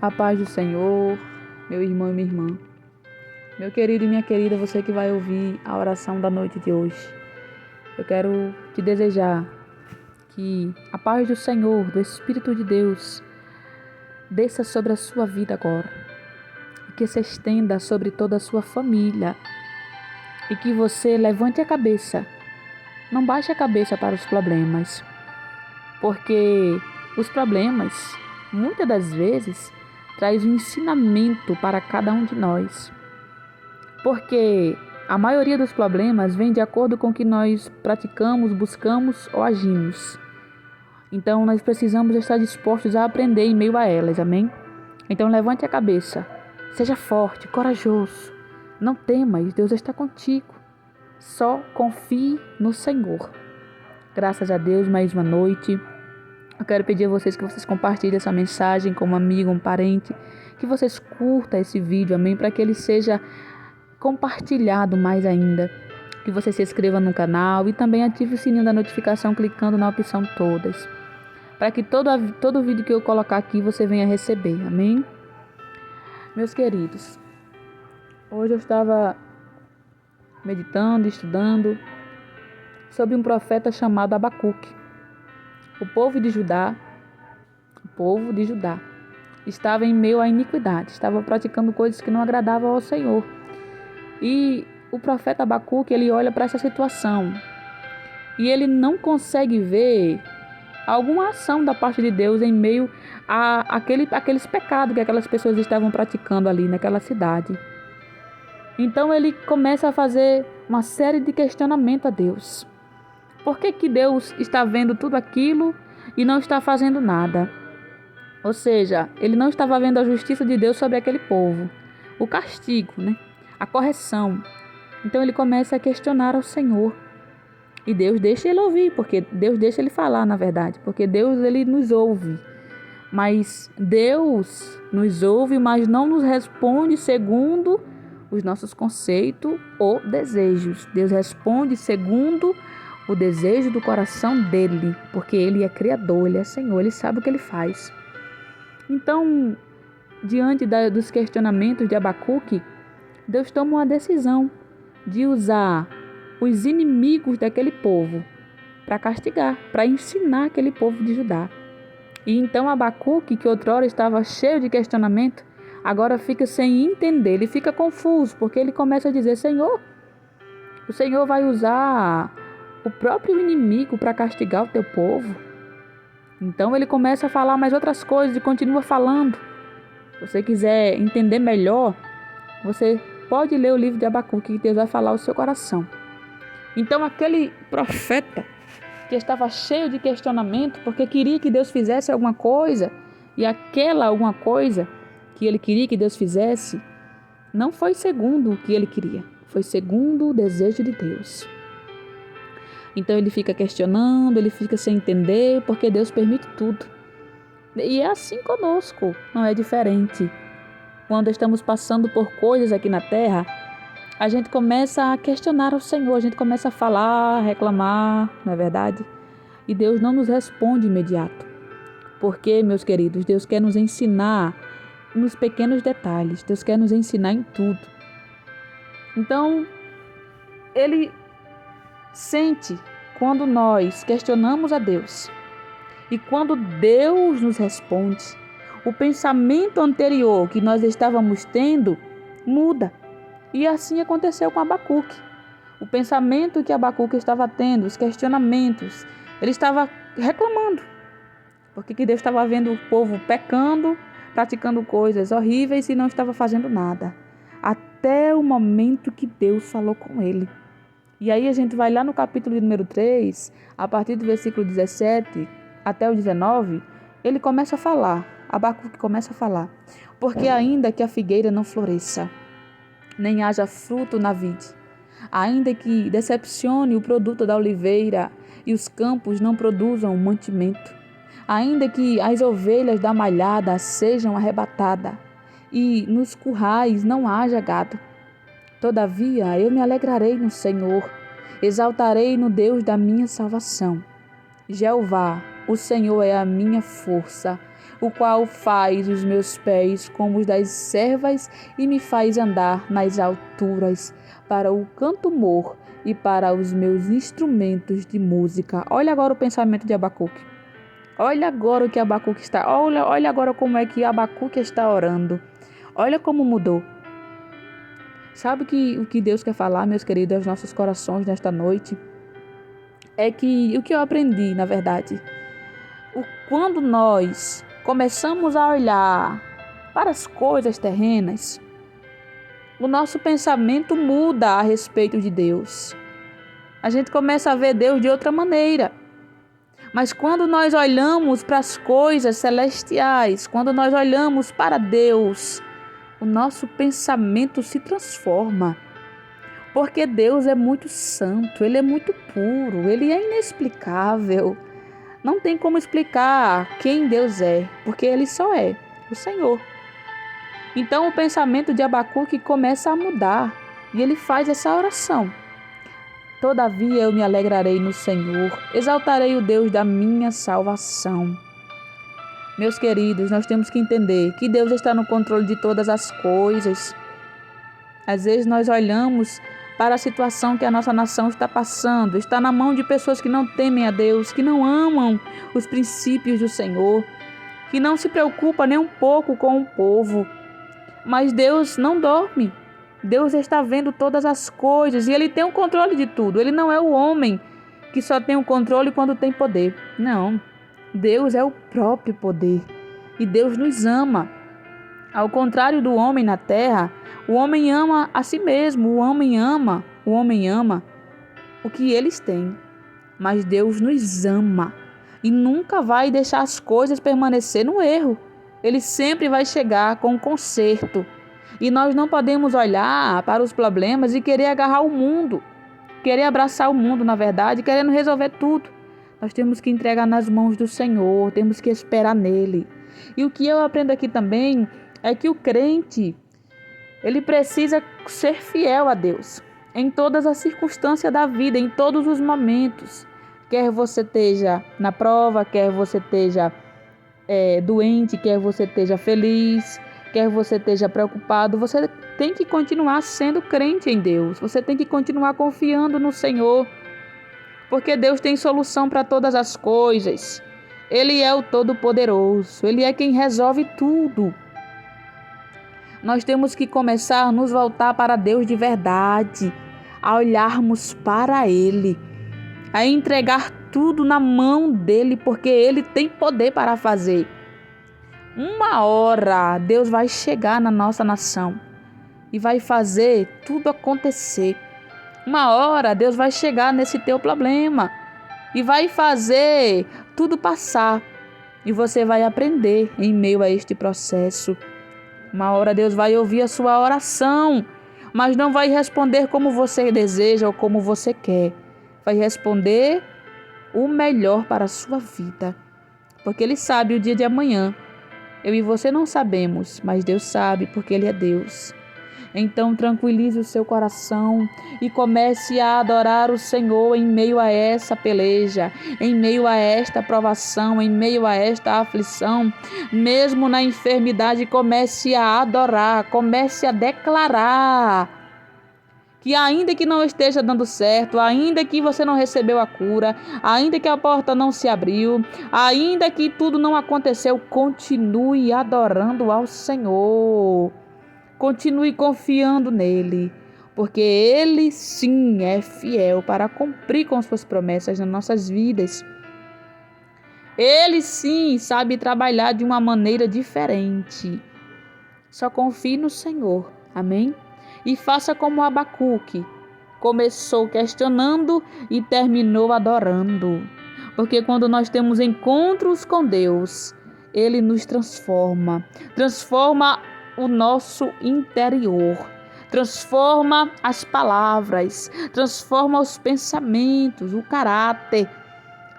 A paz do Senhor, meu irmão e minha irmã. Meu querido e minha querida, você que vai ouvir a oração da noite de hoje. Eu quero te desejar que a paz do Senhor, do Espírito de Deus, desça sobre a sua vida agora. E que se estenda sobre toda a sua família. E que você levante a cabeça. Não baixe a cabeça para os problemas. Porque os problemas, muitas das vezes, traz um ensinamento para cada um de nós. Porque a maioria dos problemas vem de acordo com o que nós praticamos, buscamos ou agimos. Então nós precisamos estar dispostos a aprender em meio a elas, amém? Então levante a cabeça, seja forte, corajoso, não temas, Deus está contigo. Só confie no Senhor. Graças a Deus, mais uma noite. Eu quero pedir a vocês que vocês compartilhem essa mensagem com um amigo, um parente, que vocês curtam esse vídeo, amém? Para que ele seja compartilhado mais ainda. Que você se inscreva no canal e também ative o sininho da notificação clicando na opção todas. Para que todo vídeo que eu colocar aqui você venha receber, amém? Meus queridos, hoje eu estava meditando, estudando sobre um profeta chamado Abacuque. O povo de Judá estava em meio à iniquidade, estava praticando coisas que não agradavam ao Senhor. E o profeta Abacuque, ele olha para essa situação e ele não consegue ver alguma ação da parte de Deus em meio àqueles pecados que aquelas pessoas estavam praticando ali naquela cidade. Então ele começa a fazer uma série de questionamentos a Deus. Por que Deus está vendo tudo aquilo e não está fazendo nada? Ou seja, ele não estava vendo a justiça de Deus sobre aquele povo. O castigo, a correção. Então ele começa a questionar ao Senhor. E Deus deixa ele ouvir, porque Deus deixa ele falar, na verdade. Porque Deus, ele nos ouve. Mas Deus nos ouve, mas não nos responde segundo os nossos conceitos ou desejos. Deus responde segundo o desejo do coração dele, porque ele é criador, ele é Senhor, ele sabe o que ele faz. Então, diante dos questionamentos de Abacuque, Deus toma uma decisão de usar os inimigos daquele povo para castigar, para ensinar aquele povo de Judá. E então Abacuque, que outrora estava cheio de questionamento, agora fica sem entender, ele fica confuso, porque ele começa a dizer: Senhor, o Senhor vai usar o próprio inimigo para castigar o teu povo? Então ele começa a falar mais outras coisas e continua falando. Se você quiser entender melhor, você pode ler o livro de Abacuque, que Deus vai falar ao seu coração. Então aquele profeta que estava cheio de questionamento, porque queria que Deus fizesse alguma coisa, e aquela alguma coisa que ele queria que Deus fizesse, não foi segundo o que ele queria, foi segundo o desejo de Deus. Então ele fica questionando, ele fica sem entender, porque Deus permite tudo. E é assim conosco, não é diferente. Quando estamos passando por coisas aqui na terra, a gente começa a questionar o Senhor, a gente começa a falar, reclamar, não é verdade? E Deus não nos responde imediato. Porque, meus queridos, Deus quer nos ensinar nos pequenos detalhes, Deus quer nos ensinar em tudo. Então, ele sente quando nós questionamos a Deus e quando Deus nos responde, o pensamento anterior que nós estávamos tendo muda. E assim aconteceu com Abacuque. O pensamento que Abacuque estava tendo, os questionamentos, ele estava reclamando, porque Deus estava vendo o povo pecando, praticando coisas horríveis e não estava fazendo nada. Até o momento que Deus falou com ele. E aí a gente vai lá no capítulo número 3, a partir do versículo 17 até o 19, ele começa a falar, Abacuque começa a falar: porque ainda que a figueira não floresça, nem haja fruto na vide, ainda que decepcione o produto da oliveira e os campos não produzam mantimento, ainda que as ovelhas da malhada sejam arrebatadas e nos currais não haja gado, todavia eu me alegrarei no Senhor, exaltarei no Deus da minha salvação. Jeová, o Senhor é a minha força, o qual faz os meus pés como os das servas e me faz andar nas alturas, para o canto-mor e para os meus instrumentos de música. Olha agora o pensamento de Abacuque. Olha agora o que Abacuque está. Olha agora como é que Abacuque está orando. Olha como mudou. Sabe o que Deus quer falar, meus queridos, aos nossos corações nesta noite? É que o que eu aprendi, na verdade, quando nós começamos a olhar para as coisas terrenas, o nosso pensamento muda a respeito de Deus. A gente começa a ver Deus de outra maneira. Mas quando nós olhamos para as coisas celestiais, quando nós olhamos para Deus, o nosso pensamento se transforma. Porque Deus é muito santo, Ele é muito puro, Ele é inexplicável. Não tem como explicar quem Deus é, porque Ele só é o Senhor. Então o pensamento de Abacuque começa a mudar e ele faz essa oração. Todavia eu me alegrarei no Senhor, exaltarei o Deus da minha salvação. Meus queridos, nós temos que entender que Deus está no controle de todas as coisas. Às vezes nós olhamos para a situação que a nossa nação está passando, está na mão de pessoas que não temem a Deus, que não amam os princípios do Senhor, que não se preocupa nem um pouco com o povo. Mas Deus não dorme. Deus está vendo todas as coisas e Ele tem o controle de tudo. Ele não é o homem que só tem o controle quando tem poder. Não. Deus é o próprio poder e Deus nos ama. Ao contrário do homem na terra, o homem ama a si mesmo, o homem ama o que eles têm. Mas Deus nos ama e nunca vai deixar as coisas permanecer no erro. Ele sempre vai chegar com um conserto. E nós não podemos olhar para os problemas e querer agarrar o mundo, querer abraçar o mundo, na verdade, querendo resolver tudo. Nós temos que entregar nas mãos do Senhor, temos que esperar nele. E o que eu aprendo aqui também é que o crente, ele precisa ser fiel a Deus em todas as circunstâncias da vida, em todos os momentos. Quer você esteja na prova, quer você esteja doente, quer você esteja feliz, quer você esteja preocupado, você tem que continuar sendo crente em Deus. Você tem que continuar confiando no Senhor, porque Deus tem solução para todas as coisas. Ele é o Todo-Poderoso, Ele é quem resolve tudo. Nós temos que começar a nos voltar para Deus de verdade, a olharmos para Ele, a entregar tudo na mão dEle, porque Ele tem poder para fazer. Uma hora Deus vai chegar na nossa nação e vai fazer tudo acontecer. Uma hora Deus vai chegar nesse teu problema e vai fazer tudo passar. E você vai aprender em meio a este processo. Uma hora Deus vai ouvir a sua oração, mas não vai responder como você deseja ou como você quer. Vai responder o melhor para a sua vida, porque Ele sabe o dia de amanhã. Eu e você não sabemos, mas Deus sabe, porque Ele é Deus. Então tranquilize o seu coração e comece a adorar o Senhor em meio a essa peleja, em meio a esta provação, em meio a esta aflição. Mesmo na enfermidade, comece a adorar, comece a declarar que ainda que não esteja dando certo, ainda que você não recebeu a cura, ainda que a porta não se abriu, ainda que tudo não aconteceu, continue adorando ao Senhor. Continue confiando nele, porque Ele sim é fiel para cumprir com suas promessas nas nossas vidas. Ele sim sabe trabalhar de uma maneira diferente. Só confie no Senhor, amém? E faça como Abacuque, começou questionando e terminou adorando. Porque quando nós temos encontros com Deus, Ele nos transforma o nosso interior, transforma as palavras, transforma os pensamentos, o caráter.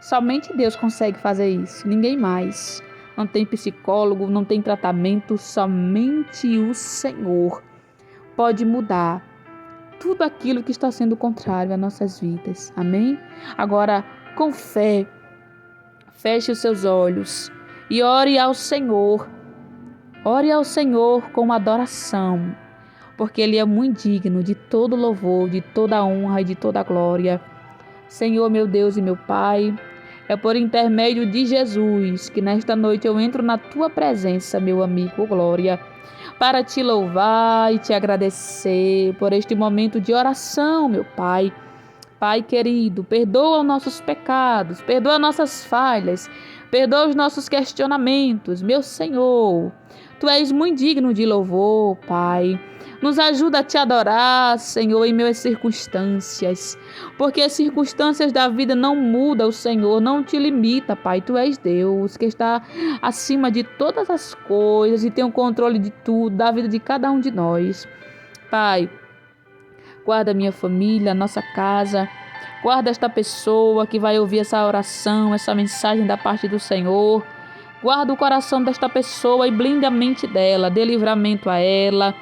Somente Deus consegue fazer isso, ninguém mais. Não tem psicólogo, não tem tratamento, somente o Senhor pode mudar tudo aquilo que está sendo contrário às nossas vidas. Amém? Agora, com fé, feche os seus olhos e ore ao Senhor. Ore ao Senhor com adoração, porque Ele é muito digno de todo louvor, de toda honra e de toda glória. Senhor, meu Deus e meu Pai, é por intermédio de Jesus que nesta noite eu entro na Tua presença, meu amigo, glória, para Te louvar e Te agradecer por este momento de oração, meu Pai. Pai querido, perdoa os nossos pecados, perdoa nossas falhas, perdoa os nossos questionamentos, meu Senhor. Tu és muito digno de louvor, Pai. Nos ajuda a Te adorar, Senhor, em meio às circunstâncias, porque as circunstâncias da vida não mudam, o Senhor, não te limita, Pai. Tu és Deus que está acima de todas as coisas e tem o controle de tudo, da vida de cada um de nós. Pai, guarda minha família, nossa casa. Guarda esta pessoa que vai ouvir essa oração, essa mensagem da parte do Senhor. Guarda o coração desta pessoa e blinde a mente dela, dê livramento a ela.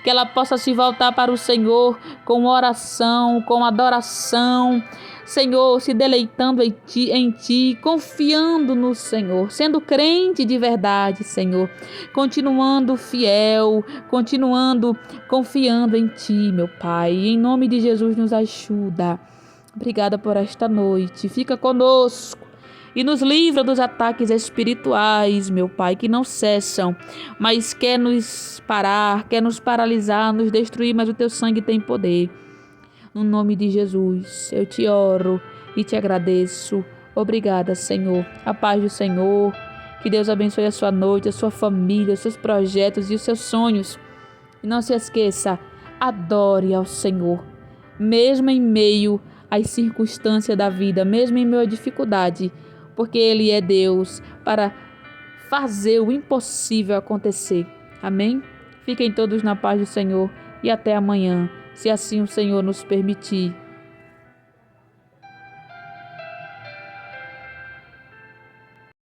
Que ela possa se voltar para o Senhor com oração, com adoração. Senhor, se deleitando em Ti, confiando no Senhor, sendo crente de verdade, Senhor, continuando fiel, continuando confiando em Ti, meu Pai. Em nome de Jesus, nos ajuda. Obrigada por esta noite. Fica conosco e nos livra dos ataques espirituais, meu Pai, que não cessam, mas quer nos parar, quer nos paralisar, nos destruir, mas o Teu sangue tem poder. No nome de Jesus, eu Te oro e Te agradeço. Obrigada, Senhor. A paz do Senhor. Que Deus abençoe a sua noite, a sua família, os seus projetos e os seus sonhos. E não se esqueça, adore ao Senhor, mesmo em meio às circunstâncias da vida, mesmo em meio à dificuldade, porque Ele é Deus para fazer o impossível acontecer. Amém? Fiquem todos na paz do Senhor e até amanhã, se assim o Senhor nos permitir.